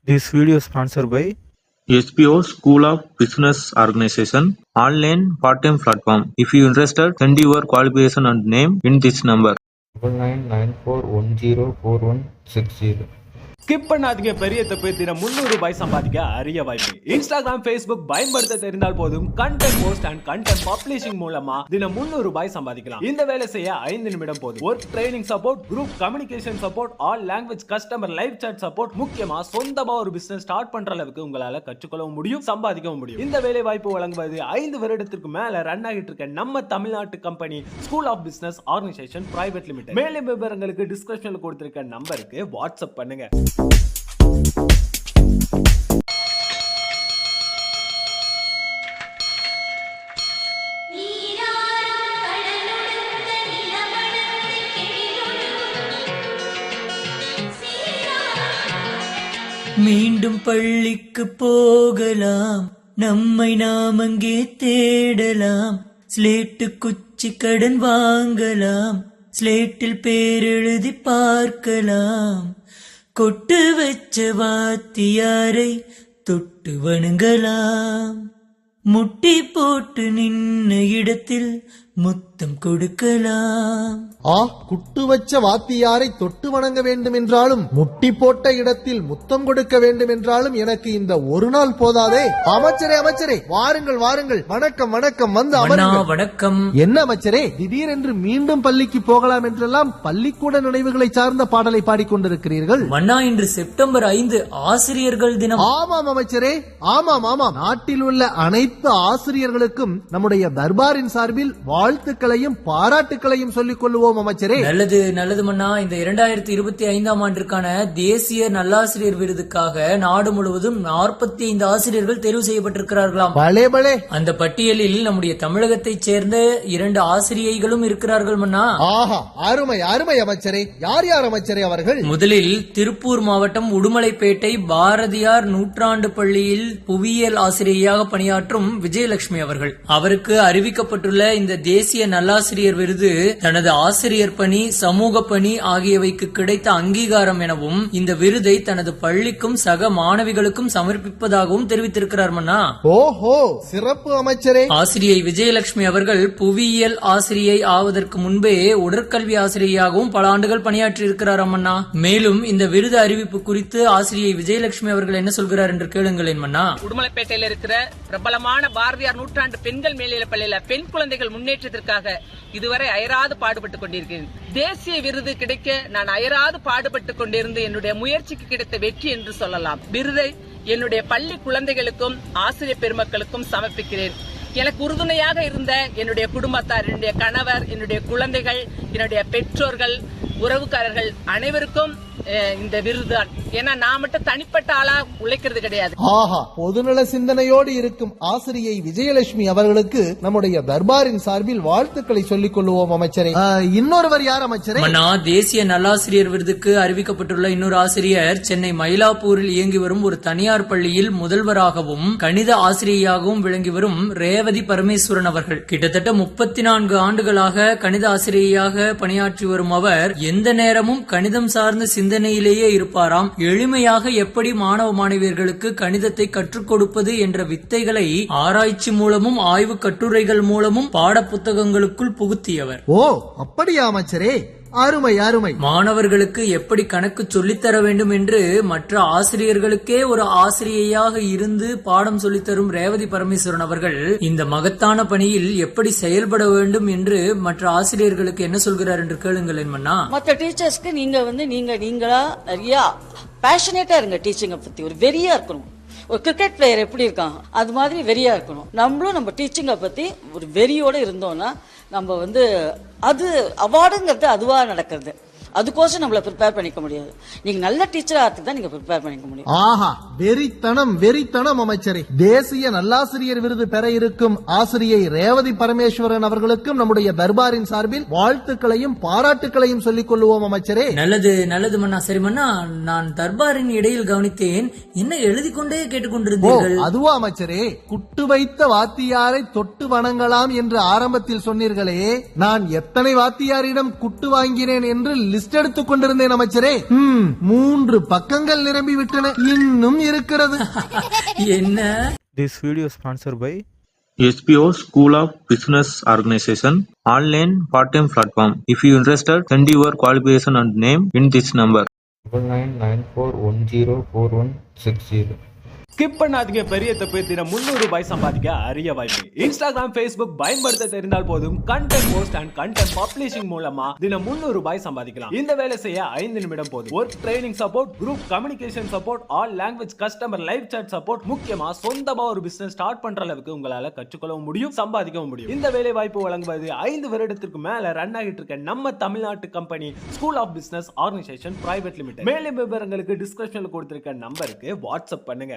This video is sponsored by SPO School of Business Organization online part-time platform. If you interested, send your qualification and name in this number. 9994104160. Skip பண்ணாதீங்க, பெரிய தப்பு. தினம் 300 ரூபாய் சம்பாதிக்க அரிய வாய்ப்பு. Instagram, Facebook பயன்படுத்த தெரிந்தால் போதும். Content post and content publishing மூலமா தினம் 300 ரூபாய் சம்பாதிக்கலாம். இந்த வேலை செய்ய 5 நிமிடம் போதும். Work training support, group communication support, all language customer live chat support, முக்கியமா சொந்தமா ஒரு பிசினஸ் ஸ்டார்ட் பண்ற அளவுக்கு உங்களால கற்றுக்கொள்ளவும் முடியும், சம்பாதிக்கவும் முடியும். இந்த வேலை வாய்ப்பு வழங்குவது 5 வருடத்திற்கு மேல ரன் ஆகிட்டு இருக்க நம்ம தமிழ்நாட்டு company school of business organisation private limited. மேலும் விவரங்களுக்கு டிஸ்கிரிப்ஷன்ல கொடுத்திருக்க நம்பருக்கு வாட்ஸ்அப் பண்ணுங்க. மீண்டும் பள்ளிக்கு போகலாம், நம்மை நாம் அங்கே தேடலாம். ஸ்லேட்டு குச்சி கடன் வாங்கலாம், ஸ்லேட்டில் பேரெழுதி பார்க்கலாம். கொட்டு வச்ச வாத்தியாரை தொட்டு வணங்கலாம். முட்டி போட்டு நின்ன இடத்தில் முத்தம் கொடுக்கலாம். குட்டு வச்ச வாத்தியாரை தொட்டு வணங்க வேண்டும் என்றாலும், முட்டி போட்ட இடத்தில் முத்தம் கொடுக்க வேண்டும் என்றாலும் எனக்கு இந்த ஒரு நாள் போதாதே. அமைச்சரே வாருங்கள் வாருங்கள். வணக்கம் வணக்கம், வந்து அமருங்கள். வணக்கம். என்ன அமைச்சரே, திடீரென்று மீண்டும் பள்ளிக்கு போகலாம் என்றெல்லாம் பள்ளிக்கூட நினைவுகளை சார்ந்த பாடலை பாடிக்கொண்டிருக்கிறீர்கள். மன்னா, இன்று செப்டம்பர் 5 ஆசிரியர்கள் தினம். ஆமாம் அமைச்சரே, ஆமாம். நாட்டில் உள்ள அனைத்து ஆசிரியர்களுக்கும் நம்முடைய தர்பாரின் சார்பில் வாழ்த்துக்களையும் பாராட்டுக்களையும் சொல்லிக் கொள்வோம் அமைச்சரே. நல்லது மன்னா. இந்த 2025ஆம் ஆண்டிற்கான தேசிய நல்லாசிரியர் விருதுக்காக நாடு முழுவதும் 45 ஆசிரியர்கள் தேர்வு செய்யப்பட்டிருக்கிறார்களாம். பலே. அந்த பட்டியலில் நம்முடைய தமிழகத்தைச் சேர்ந்த 2 ஆசிரியைகளும் இருக்கிறார்கள் மன்னா. ஆஹா, அருமை அமைச்சரே. யார் அமைச்சரே அவர்கள்? முதலில் திருப்பூர் மாவட்டம் உடுமலைப்பேட்டை பாரதியார் நூற்றாண்டு பள்ளியில் புவியியல் ஆசிரியையாக பணியாற்றும் விஜயலட்சுமி அவர்கள். அவருக்கு அறிவிக்கப்பட்டுள்ள இந்த தேசிய நல்லாசிரியர் விருது தனது ஆசிரியர் பணி, சமூக பணி ஆகியவைக்கு கிடைத்த அங்கீகாரம் எனவும் இந்த விருதை தனது பள்ளிக்கும் சக மாணவிகளுக்கும் சமர்ப்பிப்பதாகவும் தெரிவித்திருக்கிறார் மன்னா. ஓஹோ, சிறப்பு அமைச்சரே. ஆசிரியை விஜயலட்சுமி அவர்கள் புவியியல் ஆசிரியை ஆவதற்கு முன்பே உடற்கல்வி ஆசிரியையாகவும் பல ஆண்டுகள் பணியாற்றி இருக்கிறார் மன்னா. மேலும் இந்த விருது அறிவிப்பு குறித்து ஆசிரியை விஜயலட்சுமி அவர்கள் என்ன சொல்கிறார் என்று கேளுங்களேன் மன்னா. உடுமலைப்பேட்டையில் இருக்கிற பிரபலமான பாரதியார் நூற்றாண்டு பெண்கள் மேல்நிலைப் பள்ளியில பெண் குழந்தைகள் முன்னேற்றத்திற்காக இதுவரை அயராது பாடுபட்டுக் கொண்டிருக்கிறேன். தேசிய விருது கிடைக்க நான் அயராது பாடுபட்டுக் கொண்டிருந்து என்னுடைய முயற்சிக்கு கிடைத்த வெற்றி என்று சொல்லலாம். விருதை என்னுடைய பள்ளி குழந்தைகளுக்கும் ஆசிரியர் பெருமக்களுக்கும் சமர்ப்பிக்கிறேன். எனக்கு உறுதுணையாக இருந்த என்னுடைய குடும்பத்தார், என்னுடைய கணவர், என்னுடைய குழந்தைகள், என்னுடைய பெற்றோர்கள், உறவுக்காரர்கள் அனைவருக்கும் இந்த விருதுதான். ஏன்னா நான் மட்டும் தனிப்பட்ட ஆளா உழைக்கிறது கிடையாது. ஆஹா, பொதுநல சிந்தனையோடு இருக்கும் ஆசிரியை விஜயலட்சுமி அவர்களுக்கு நம்முடைய தர்பாரின் சார்பில் வாழ்த்துக்களை சொல்லிக் கொள்வோம் அமைச்சரே. இன்னொருவர் யார் அமைச்சரே? தேசிய நல்லாசிரியர் விருதுக்கு அறிவிக்கப்பட்டுள்ள இன்னொரு ஆசிரியர் சென்னை மயிலாப்பூரில் இயங்கி வரும் ஒரு தனியார் பள்ளியில் முதல்வராகவும் கணித ஆசிரியையாகவும் விளங்கி வரும் ரேவதி பரமேஸ்வரன் அவர்கள். கிட்டத்தட்ட 34 ஆண்டுகளாக கணித ஆசிரியையாக பணியாற்றி வரும் அவர் எந்த நேரமும் கணிதம் சார்ந்த சிந்தனையிலேயே இருப்பாராம். எளிமையாக எப்படி மாணவ மாணவியர்களுக்கு கணிதத்தை கற்றுக் கொடுப்பது என்ற வித்தைகளை ஆராய்ச்சி மூலமும் ஆய்வு கட்டுரைகள் மூலமும் பாட புத்தகங்களுக்குள் புகுத்தியவர். ஓ, அப்படியா அமைச்சரே? அருமை. மாணவர்களுக்கு எப்படி கணக்கு சொல்லித்தர வேண்டும் என்று மற்ற ஆசிரியர்களுக்கே ஒரு ஆசிரியையாக இருந்து பாடம் சொல்லித்தரும் ரேவதி பரமேஸ்வரன் அவர்கள் இந்த மகத்தான பணியில் எப்படி செயல்பட வேண்டும் என்று மற்ற ஆசிரியர்களுக்கு என்ன சொல்கிறார் என்று கேளுங்களேன் மன்னா. மற்ற டீச்சர்ஸ்க்கு நீங்களா நிறைய பேஷனேட்டா இருங்க. டீச்சிங்கை பத்தி ஒரு வெறியா இருக்கணும். ஒரு கிரிக்கெட் பிளேயர் எப்படி இருக்கான் அது மாதிரி வெறியா இருக்கணும். நம்மளும் நம்ம டீச்சிங்கை பத்தி ஒரு வெறியோட இருந்தோம்னா நம்ம அது அவார்டுங்கிறது அதுவா நடக்கிறது. அதுக்கோசம் நம்மள ப்ரிப்பேர் பண்ணிக்க முடியாது. நீங்க நல்ல டீச்சரா தான் நீங்க ப்ரிப்பேர் பண்ணிக்க முடியும். ஆஹா, வெறித்தனம் அமைச்சரே. தேசிய நல்லாசிரியர் விருது பெற இருக்கும் ஆசிரியை ரேவதி பரமேஸ்வரன் அவர்களுக்கும் நம்முடைய தர்பாரின் சார்பில் வாழ்த்துக்களையும் பாராட்டுக்களையும் சொல்லிக் கொள்வோம் அமைச்சரே. நல்லது மன்னா. சரி மன்னா, நான் தர்பாரின் இடையில் கவனித்தேன், என்ன எழுதி கொண்டே கேட்டுக்கொண்டிருந்தீர்கள்? அதுவா அமைச்சரே, குட்டு வைத்த வாத்தியாரை தொட்டு வணங்கலாம் என்று ஆரம்பத்தில் சொன்னீர்களே, நான் எத்தனை வாத்தியாரிடம் குட்டு வாங்கினேன் என்று லிஸ்ட் ரெஸ்ட் எடுத்துக் கொண்டிருந்தேன் அமைச்சரே. 3 பக்கங்கள் நிரம்பி விட்டன, இன்னும் இருக்கிறது. என்ன? This video is sponsored by SPO School of Business Organization online part-time platform. If you interested, send your qualification and name in this number. 9994104160. Skip பண்ணாதீங்க, பெரிய தப்பு. தினம் 300 ரூபாய் சம்பாதிக்க அரிய வாய்ப்பு. இன்ஸ்டாகிராம், Facebook பயன்படுத்த தெரிந்தால் போதும். Content post and content publishing மூலமா தினம் 300 ரூபாய் சம்பாதிக்கலாம். இந்த வேலை செய்ய 5 நிமிடம் போதும். Work training support, group communication support, all language customer live chat support, முக்கியமா சொந்தமா ஒரு பிசினஸ் ஸ்டார்ட் பண்ற அளவுக்கு உங்களால கற்றுக்கொள்ளவும் முடியும், சம்பாதிக்கவும் முடியும். இந்த வேலை வாய்ப்பு வழங்குவது 5 வருடத்திற்கு மேல ரன் ஆகிட்டு இருக்க நம்ம தமிழ்நாட்டு company school of business organisation private limited. மேலும் விவரங்களுக்கு டிஸ்கிரிப்ஷன்ல கொடுத்திருக்க நம்பருக்கு வாட்ஸ்அப் பண்ணுங்க.